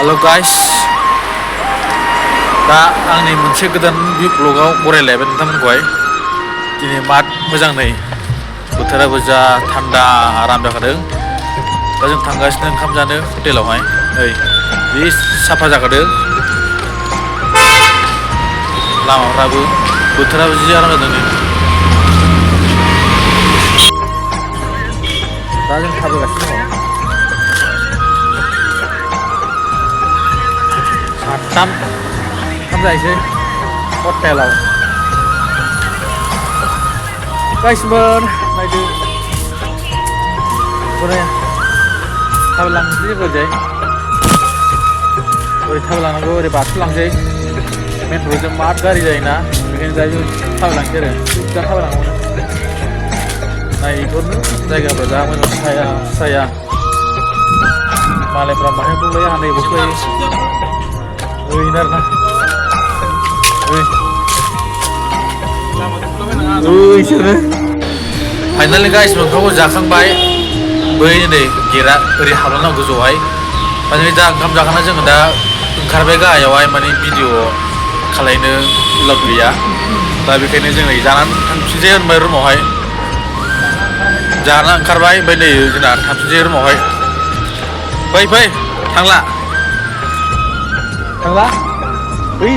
Halo guys, दा आंनि मोनसे गोदान ब्लगाव बरायलायबाय नोंथांमोनखौहाय। दिनै माद मोजां नै बोथोराबो जा थान्दा आराम जाखादों। दा जों थांगासिनो ओंखाम जानो हटेलावहाय। नै जि साफा जाखादों लामाफ्राबो, बोथोराबो जि आराम जादों नै। दा जों थाबायगासिनो दङ। साथाम ओंखाम जाहैसै हटेलाव। गाइसमोन नायदो बोरै थाबायलांनोसै ओरैजाय। ओरै थाबायलांनांगौ, ओरै बारस'लांसै। मेन रडजों माद गारि जायोना, बेखायनो दा जों थाबायलांसै आरो सिदा थाबायलांबानो। नायहरनो जायगाफ्रा जा मोजां साया मालायफ्रा बाहाय दंलायो, आंहा नैबावसो लायो। ओरैनो आरोना ओइसोरो फाइनालि गाइस ओंखामखौ जाखांबाय। बै नै गेटआ ओरै हाबलांनांगौ गोजौआवहाय। माने दा ओंखाम जाखांना जोङो दा ओंखारबाय गाहायावहाय, माने भिडिअ खालायनो एलाउड गैया। दा बेखायनो जोङो जानानै थांफिनसै होनबाय रुमावहाय। जाना ओंखारबाय, ओमफ्राय नै जोंना थांफिनसै रुमावहाय। फै थांला फै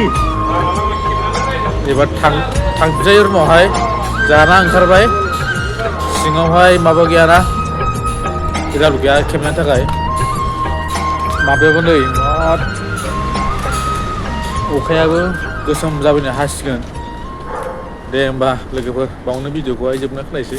एबार थांफिनसै रुमावहाय। जाना ओंखारबाय, सिङावहाय माबा गैयाना, एलाउड गैया खेबनायनि थाखाय। माबायावबो नै माद अखायाबो गोसोम जाबोनो हासिगोन। दे होमबा लोगोफोर, बावनो भिडिअखौहाय जोबना खोनायसै।